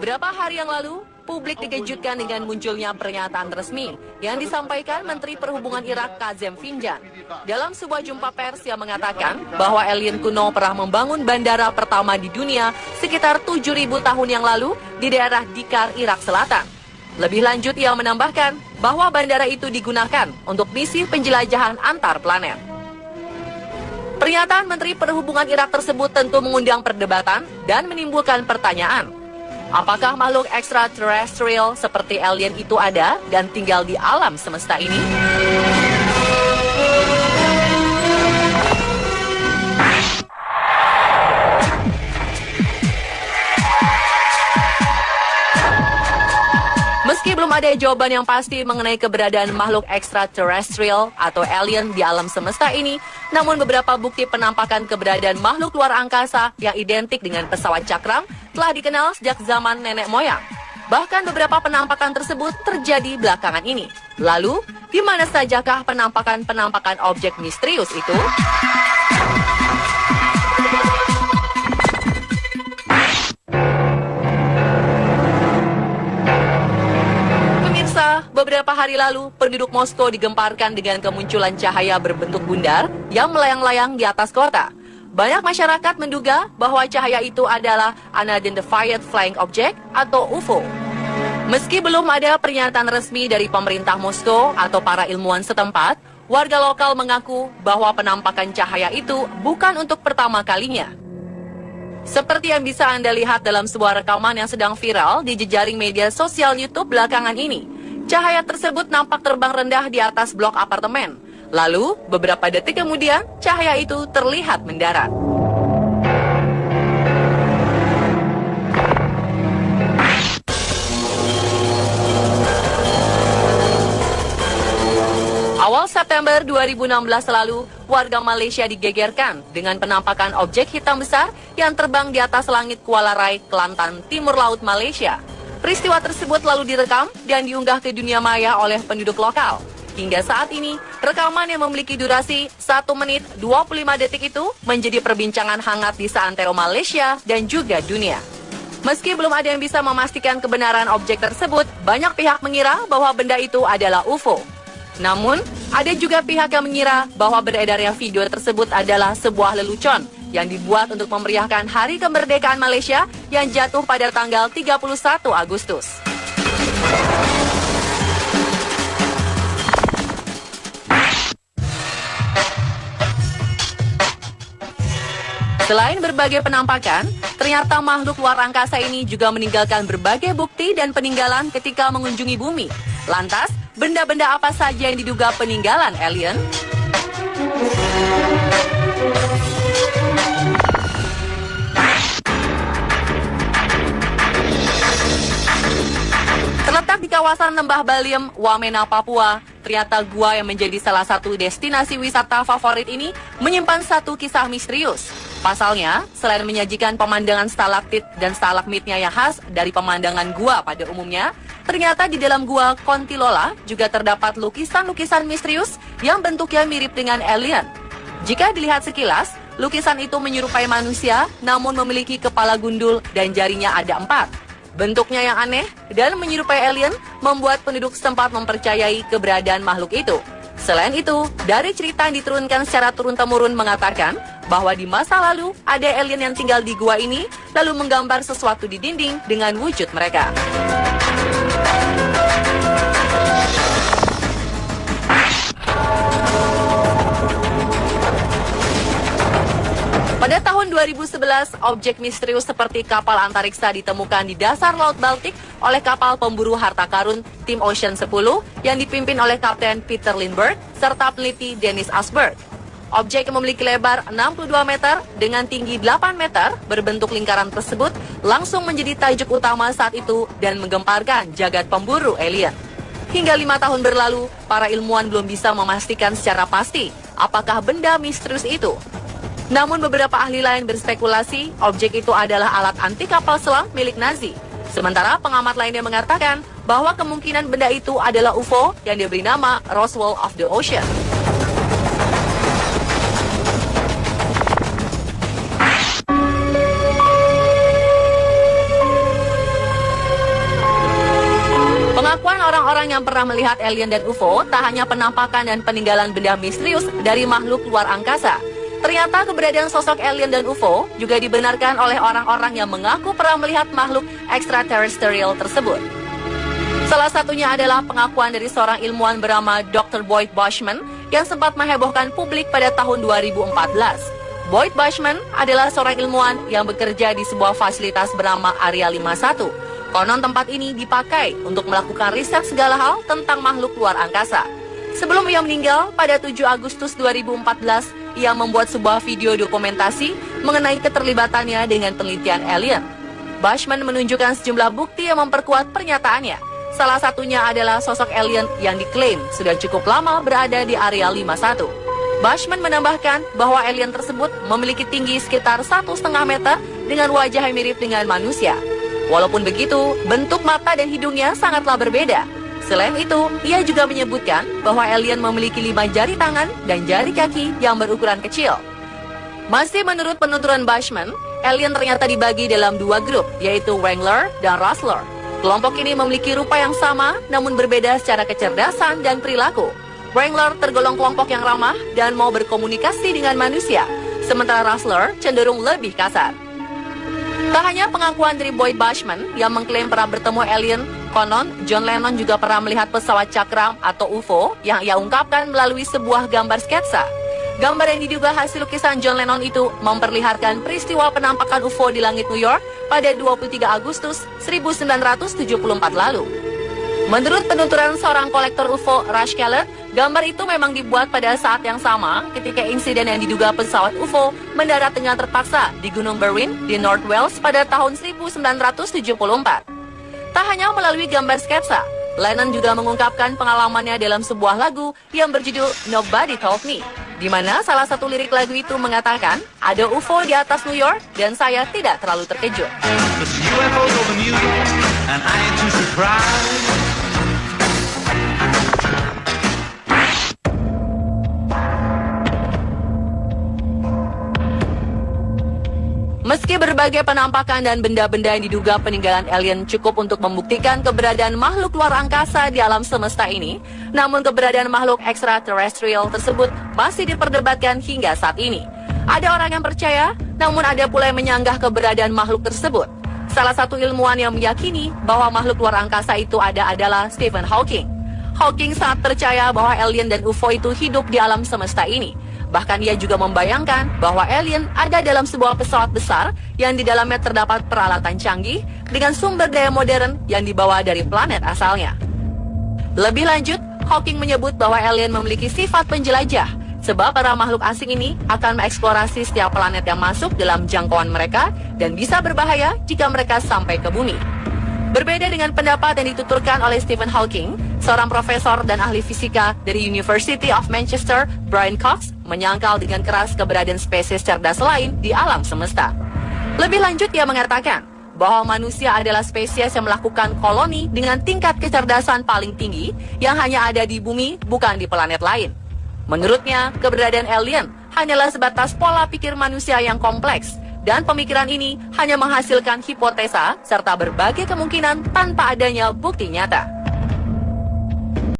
Beberapa hari yang lalu, publik dikejutkan dengan munculnya pernyataan resmi yang disampaikan Menteri Perhubungan Irak Kazem Finjan dalam sebuah jumpa pers yang mengatakan bahwa alien kuno pernah membangun bandara pertama di dunia sekitar 7.000 tahun yang lalu di daerah Dikar, Irak Selatan. Lebih lanjut, ia menambahkan bahwa bandara itu digunakan untuk misi penjelajahan antar planet. Pernyataan Menteri Perhubungan Irak tersebut tentu mengundang perdebatan dan menimbulkan pertanyaan. Apakah makhluk extraterrestrial seperti alien itu ada dan tinggal di alam semesta ini? Meski belum ada jawaban yang pasti mengenai keberadaan makhluk extraterrestrial atau alien di alam semesta ini, namun beberapa bukti penampakan keberadaan makhluk luar angkasa yang identik dengan pesawat cakram telah dikenal sejak zaman nenek moyang. Bahkan beberapa penampakan tersebut terjadi belakangan ini. Lalu, di mana sajakah penampakan objek misterius itu? Pemirsa, beberapa hari lalu, penduduk Moskow digemparkan dengan kemunculan cahaya berbentuk bundar yang melayang-layang di atas kota. Banyak masyarakat menduga bahwa cahaya itu adalah Unidentified Flying Object atau UFO. Meski belum ada pernyataan resmi dari pemerintah Moskow atau para ilmuwan setempat, warga lokal mengaku bahwa penampakan cahaya itu bukan untuk pertama kalinya. Seperti yang bisa Anda lihat dalam sebuah rekaman yang sedang viral di jejaring media sosial YouTube belakangan ini, cahaya tersebut nampak terbang rendah di atas blok apartemen. Lalu, beberapa detik kemudian, cahaya itu terlihat mendarat. Awal September 2016 lalu, warga Malaysia digegerkan dengan penampakan objek hitam besar yang terbang di atas langit Kuala Rai, Kelantan, Timur Laut Malaysia. Peristiwa tersebut lalu direkam dan diunggah ke dunia maya oleh penduduk lokal. Hingga saat ini, rekaman yang memiliki durasi 1 menit 25 detik itu menjadi perbincangan hangat di seantero Malaysia dan juga dunia. Meski belum ada yang bisa memastikan kebenaran objek tersebut, banyak pihak mengira bahwa benda itu adalah UFO. Namun, ada juga pihak yang mengira bahwa beredarnya video tersebut adalah sebuah lelucon yang dibuat untuk memeriahkan Hari Kemerdekaan Malaysia yang jatuh pada tanggal 31 Agustus. Selain berbagai penampakan, ternyata makhluk luar angkasa ini juga meninggalkan berbagai bukti dan peninggalan ketika mengunjungi bumi. Lantas, benda-benda apa saja yang diduga peninggalan alien? Terletak di kawasan Lembah Baliem, Wamena, Papua, ternyata gua yang menjadi salah satu destinasi wisata favorit ini menyimpan satu kisah misterius. Pasalnya, selain menyajikan pemandangan stalaktit dan stalagmitnya yang khas dari pemandangan gua pada umumnya, ternyata di dalam gua Kontilola juga terdapat lukisan-lukisan misterius yang bentuknya mirip dengan alien. Jika dilihat sekilas, lukisan itu menyerupai manusia namun memiliki kepala gundul dan jarinya ada 4. Bentuknya yang aneh dan menyerupai alien membuat penduduk setempat mempercayai keberadaan makhluk itu. Selain itu, dari cerita yang diturunkan secara turun-temurun mengatakan bahwa di masa lalu ada alien yang tinggal di gua ini lalu menggambar sesuatu di dinding dengan wujud mereka. Pada tahun 2011, objek misterius seperti kapal antariksa ditemukan di dasar Laut Baltik oleh kapal pemburu harta karun Tim Ocean 10 yang dipimpin oleh Kapten Peter Lindbergh serta peneliti Dennis Asberg. Objek yang memiliki lebar 62 meter dengan tinggi 8 meter berbentuk lingkaran tersebut langsung menjadi tajuk utama saat itu dan menggemparkan jagat pemburu alien. Hingga 5 tahun berlalu, para ilmuwan belum bisa memastikan secara pasti apakah benda misterius itu. Namun beberapa ahli lain berspekulasi objek itu adalah alat anti kapal selam milik Nazi. Sementara pengamat lainnya mengatakan bahwa kemungkinan benda itu adalah UFO yang diberi nama Roswell of the Ocean. orang-orang yang pernah melihat alien dan UFO tak hanya penampakan dan peninggalan benda misterius dari makhluk luar angkasa. Ternyata keberadaan sosok alien dan UFO juga dibenarkan oleh orang-orang yang mengaku pernah melihat makhluk ekstraterestrial tersebut. Salah satunya adalah pengakuan dari seorang ilmuwan bernama Dr. Boyd Bushman yang sempat menghebohkan publik pada tahun 2014. Boyd Bushman adalah seorang ilmuwan yang bekerja di sebuah fasilitas bernama Area 51. Konon tempat ini dipakai untuk melakukan riset segala hal tentang makhluk luar angkasa. Sebelum ia meninggal pada 7 Agustus 2014, ia membuat sebuah video dokumentasi mengenai keterlibatannya dengan penelitian alien. Bushman menunjukkan sejumlah bukti yang memperkuat pernyataannya. Salah satunya adalah sosok alien yang diklaim sudah cukup lama berada di Area 51. Bushman menambahkan bahwa alien tersebut memiliki tinggi sekitar 1,5 meter dengan wajah yang mirip dengan manusia. Walaupun begitu, bentuk mata dan hidungnya sangatlah berbeda. Selain itu, ia juga menyebutkan bahwa alien memiliki 5 jari tangan dan jari kaki yang berukuran kecil. Masih menurut penuturan Bushman, alien ternyata dibagi dalam 2 grup, yaitu Wrangler dan Rustler. Kelompok ini memiliki rupa yang sama, namun berbeda secara kecerdasan dan perilaku. Wrangler tergolong kelompok yang ramah dan mau berkomunikasi dengan manusia, sementara Rustler cenderung lebih kasar. Tak hanya pengakuan dari Boyd Bushman yang mengklaim pernah bertemu alien, konon John Lennon juga pernah melihat pesawat cakram atau UFO yang ia ungkapkan melalui sebuah gambar sketsa. Gambar yang diduga hasil lukisan John Lennon itu memperlihatkan peristiwa penampakan UFO di langit New York pada 23 Agustus 1974 lalu. Menurut penuturan seorang kolektor UFO, Rush Keller, gambar itu memang dibuat pada saat yang sama ketika insiden yang diduga pesawat UFO mendarat dengan terpaksa di Gunung Berwyn di North Wales pada tahun 1974. Tak hanya melalui gambar sketsa, Lennon juga mengungkapkan pengalamannya dalam sebuah lagu yang berjudul Nobody Told Me, di mana salah satu lirik lagu itu mengatakan, ada UFO di atas New York dan saya tidak terlalu terkejut. Meski berbagai penampakan dan benda-benda yang diduga peninggalan alien cukup untuk membuktikan keberadaan makhluk luar angkasa di alam semesta ini, namun keberadaan makhluk ekstraterestrial tersebut masih diperdebatkan hingga saat ini. Ada orang yang percaya, namun ada pula yang menyanggah keberadaan makhluk tersebut. Salah satu ilmuwan yang meyakini bahwa makhluk luar angkasa itu adalah Stephen Hawking. Hawking sangat percaya bahwa alien dan UFO itu hidup di alam semesta ini. Bahkan ia juga membayangkan bahwa alien ada dalam sebuah pesawat besar yang di dalamnya terdapat peralatan canggih dengan sumber daya modern yang dibawa dari planet asalnya. Lebih lanjut, Hawking menyebut bahwa alien memiliki sifat penjelajah, sebab para makhluk asing ini akan mengeksplorasi setiap planet yang masuk dalam jangkauan mereka dan bisa berbahaya jika mereka sampai ke bumi. Berbeda dengan pendapat yang dituturkan oleh Stephen Hawking, seorang profesor dan ahli fisika dari University of Manchester, Brian Cox, menyangkal dengan keras keberadaan spesies cerdas lain di alam semesta. Lebih lanjut, ia mengatakan bahwa manusia adalah spesies yang melakukan koloni dengan tingkat kecerdasan paling tinggi yang hanya ada di bumi, bukan di planet lain. Menurutnya, keberadaan alien hanyalah sebatas pola pikir manusia yang kompleks, dan pemikiran ini hanya menghasilkan hipotesa serta berbagai kemungkinan tanpa adanya bukti nyata.